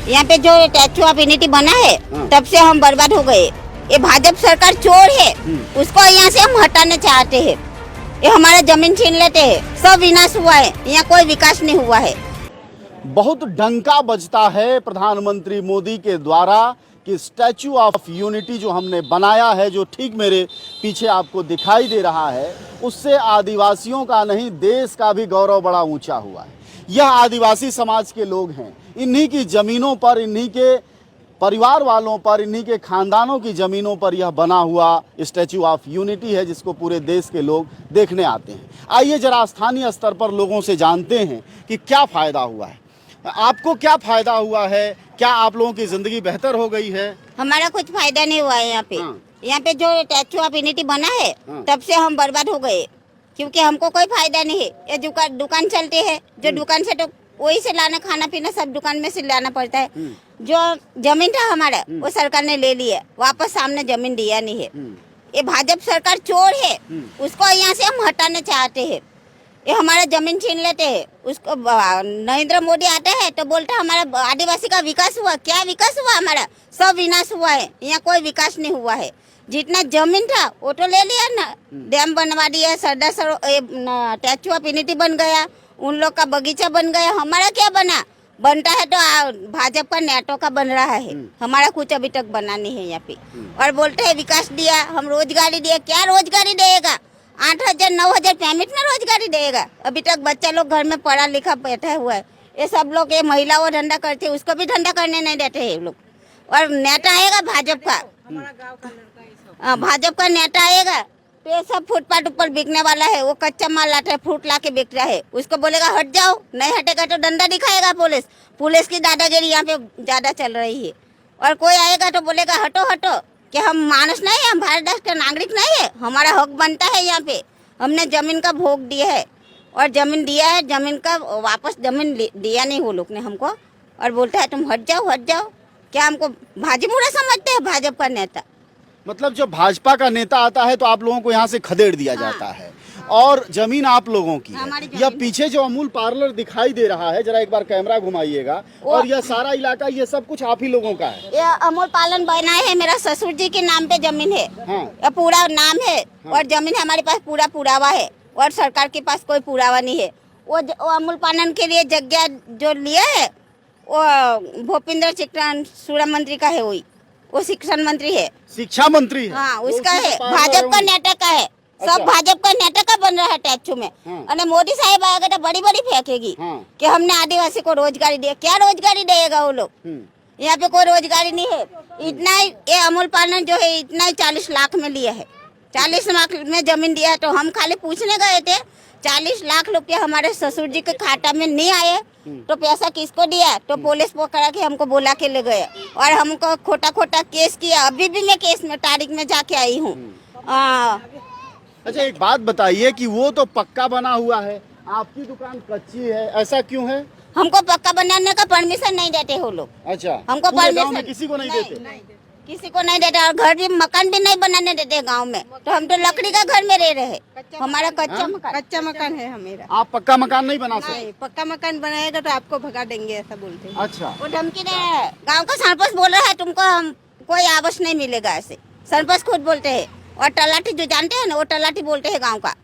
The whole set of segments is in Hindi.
यहाँ पे जो स्टैचू ऑफ यूनिटी बना है तब से हम बर्बाद हो गए। ये भाजपा सरकार चोर है, उसको यहाँ से हम हटाना चाहते हैं। ये हमारा जमीन छीन लेते हैं, सब विनाश हुआ है, यहाँ कोई विकास नहीं हुआ है। बहुत डंका बजता है प्रधानमंत्री मोदी के द्वारा कि स्टैचू ऑफ यूनिटी जो हमने बनाया है, जो ठीक मेरे पीछे आपको दिखाई दे रहा है, उससे आदिवासियों का नहीं देश का भी गौरव बड़ा ऊंचा हुआ है। यह आदिवासी समाज के लोग हैं, इन्हीं की ज़मीनों पर, इन्हीं के परिवार वालों पर, इन्हीं के खानदानों की ज़मीनों पर यह बना हुआ स्टैचू ऑफ यूनिटी है, जिसको पूरे देश के लोग देखने आते हैं। आइए जरा स्थानीय स्तर पर लोगों से जानते हैं कि क्या फ़ायदा हुआ है, आपको क्या फ़ायदा हुआ है, क्या आप लोगों की ज़िंदगी बेहतर हो गई है? हमारा कुछ फायदा नहीं हुआ है यहाँ पे। यहाँ पे जो स्टैचू ऑफ यूनिटी बना है तब से हम बर्बाद हो गए, क्योंकि हमको कोई फायदा नहीं है। ये दुकान चलते है, जो दुकान से तो वही से लाना, खाना पीना सब दुकान में से लाना पड़ता है। जो जमीन था हमारा वो सरकार ने ले लिया, वापस सामने जमीन दिया नहीं है। ये भाजपा सरकार चोर है, उसको यहाँ से हम हटाना चाहते हैं। ये हमारा जमीन छीन लेते हैं। उसको नरेंद्र मोदी आता है तो बोलता है हमारा आदिवासी का विकास हुआ। क्या विकास हुआ? हमारा सब विनाश हुआ है, यहाँ कोई विकास नहीं हुआ है। जितना जमीन था वो तो ले लिया ना, डैम बनवा दिया, सरदार स्टैचू ऑफ यूनिटी बन गया, उन लोग का बगीचा बन गया। हमारा क्या बना? बनता है तो भाजपा का नेटो का बन रहा है, हमारा कुछ अभी तक बना नहीं है यहाँ पे। और बोलते हैं विकास दिया, हम रोजगारी दिया। क्या रोजगारी देगा? 8,000 9,000 पेमेंट में रोजगारी देगा? अभी तक बच्चा लोग घर में पढ़ा लिखा बैठा हुआ है। ये सब लोग, ये महिला वो धंधा करते हैं, उसको भी धंधा करने नहीं देते हैं लोग। और नेता आएगा भाजपा का, भाजपा का नेता आएगा तो ये सब फुटपाथ ऊपर बिकने वाला है। वो कच्चा माल लाता है, फ्रूट ला के बिक रहा है, उसको बोलेगा हट जाओ, नहीं हटेगा तो डंडा दिखाएगा पुलिस की दादागिरी यहाँ पे ज्यादा चल रही है। और कोई आएगा तो बोलेगा हटो हटो, कि हम मानुस नहीं है, हम भारत देश के नागरिक नहीं है, हमारा हक बनता है। यहाँ पे हमने जमीन का भोग दिया है और जमीन दिया है, जमीन का वापस जमीन दिया नहीं वो लोग ने हमको। और बोलता है तुम हट जाओ हट जाओ। क्या हमको भाजी मुड़ा समझते हैं भाजपा का नेता? मतलब जब भाजपा का नेता आता है तो आप लोगों को यहाँ से खदेड़ दिया जाता है, और जमीन आप लोगों की है। यह पीछे जो अमूल पार्लर दिखाई दे रहा है, जरा एक बार कैमरा घुमाइएगा, और यह सारा इलाका, ये सब कुछ आप ही लोगों का है? ये अमूल पालन बनाए है, मेरा ससुर जी के नाम पे जमीन है। ये पूरा नाम है और जमीन हमारे पास पूरा पुरावा है, और सरकार के पास कोई पुरावा नहीं है। वो अमूल पालन के लिए जगह जो लिया है वो भूपेंद्र शिक्षा मंत्री का है, वो शिक्षा मंत्री है। शिक्षा मंत्री है? हाँ, उसका है, भाजपा का नेता का है। सब भाजपा का नेता का बन रहा है स्टैचू में। और मोदी साहब आएगा तो बड़ी बड़ी फेंकेगी कि हमने आदिवासी को रोजगारी दिया। क्या रोजगारी देगा वो लोग? यहाँ पे कोई रोजगारी नहीं है। इतना ही ये अमूल पालन जो है, इतना ही 40 लाख में लिया है, 40 लाख में जमीन दिया है। तो हम खाली पूछने गए थे, 40 लाख रुपया हमारे ससुर जी के खाता में नहीं आए तो पैसा किसको दिया? तो पुलिस पकड़ा के हमको बुला के ले गए और हमको खोटा खोटा केस किया। अभी भी मैं केस में तारीख में जाके आई हूँ। अच्छा, एक बात बताइए कि वो तो पक्का बना हुआ है, आपकी दुकान कच्ची है, ऐसा क्यों है? हमको पक्का बनाने का परमिशन नहीं देते हो लोग। अच्छा, हमको परमिशन किसी को नहीं देते? किसी को नहीं देते, और घर भी, मकान भी नहीं बनाने देते गांव में। तो हम तो लकड़ी का घर में रह रहे, हमारा कच्चा मकान है हमारा। आप पक्का मकान नहीं बना सकते? पक्का मकान बनाएगा तो आपको भगा देंगे, ऐसा बोलते हैं। अच्छा, वो धमकी दे रहा है। गाँव का सरपंच बोल रहा है तुमको हम कोई आवास नहीं मिलेगा, ऐसे सरपंच खुद बोलते हैं। और तलाठी जो जानते हैं ना, वो तलाठी बोलते हैं गाँव का,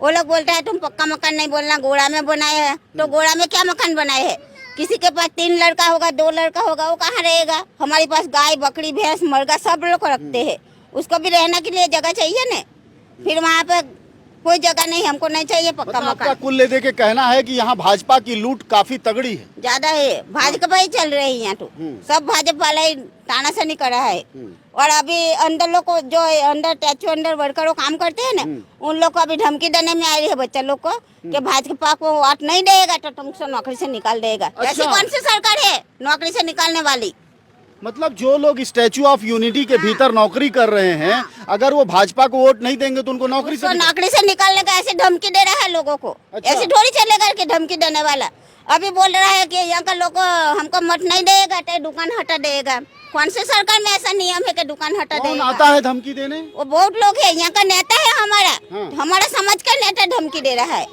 वो लोग बोलते हैं तुम पक्का मकान नहीं बोलना, गोड़ा में बनाए है। तो गोड़ा में क्या मकान बनाए है? किसी के पास 3 लड़का होगा, 2 लड़का होगा, वो कहाँ रहेगा? हमारे पास गाय बकरी भैंस मुर्गा सब लोग रखते हैं, उसको भी रहने के लिए जगह चाहिए ना। फिर वहाँ पे कोई जगह नहीं, हमको नहीं चाहिए पक्का मतलब मकान। आपका कुल ले दे के कहना है कि यहाँ भाजपा की लूट काफी तगड़ी है? ज्यादा है, भाजपा ही चल रही है यहाँ। तो सब भाजपा वाला ही तानाशाही कर रहा है। और अभी अंदर लोग को, जो अंदर स्टैचू अंदर वर्करों काम करते हैं ना, उन लोग को अभी धमकी देने में आई है बच्चा लोग को कि भाजपा को वोट नहीं देगा तो तुमको नौकरी से निकाल देगा। अच्छा। ऐसी कौन सी सरकार है नौकरी से निकालने वाली? मतलब जो लोग स्टैचू ऑफ यूनिटी के भीतर नौकरी कर रहे हैं, अगर वो भाजपा को वोट नहीं देंगे तो उनको नौकरी से निकालने का ऐसे धमकी दे रहा है लोगों को। अच्छा। ऐसे थोड़ी चलेगा कि धमकी देने वाला। अभी बोल रहा है कि यहाँ का लोग हमको मत नहीं देगा तो दुकान हटा देगा। कौन से सरकार में ऐसा नियम है कि दुकान हटा देगा? आता है धमकी देने? वो बहुत लोग है, यहाँ का नेता है हमारा। हमारा समाज का नेता धमकी दे रहा है।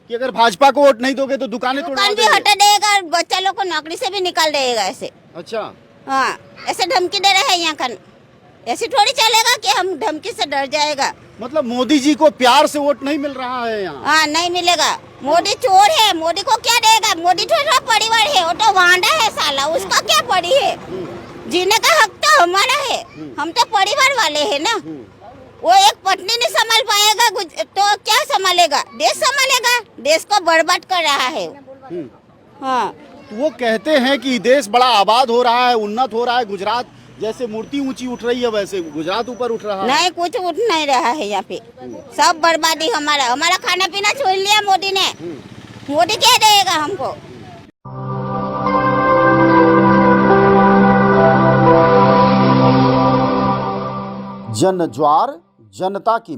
कि अगर भाजपा को वोट नहीं दोगे तो दुकानें तोड़वा दुकान भी देंगे। हटा देगा और बच्चा लोग को नौकरी से भी निकाल देगा ऐसे। अच्छा, हाँ, ऐसे धमकी दे रहे हैं यहाँ का। ऐसे थोड़ी चलेगा कि हम धमकी से डर जाएगा। मतलब मोदी जी को प्यार से वोट नहीं मिल रहा है यहाँ। हाँ, नहीं मिलेगा। मोदी चोर है, मोदी को क्या देगा? मोदी थोड़ा परिवार है, वो तो वांडा है साला, उसका क्या पड़ी है? जीने का हक तो हमारा है, हम तो परिवार वाले हैं ना। वो एक पत्नी नहीं संभाल पाएगा तो क्या संभालेगा? देश संभालेगा? देश को बर्बाद कर रहा है। हाँ, तो वो कहते हैं कि देश बड़ा आबाद हो रहा है, उन्नत हो रहा है, गुजरात जैसे मूर्ति ऊंची उठ रही है वैसे गुजरात ऊपर उठ रहा है। नहीं, कुछ उठ नहीं रहा है यहाँ पे। सब बर्बादी हमारा खाना पीना छोड़ लिया मोदी ने। मोदी क्या देगा हमको? जन ज्वार जनता की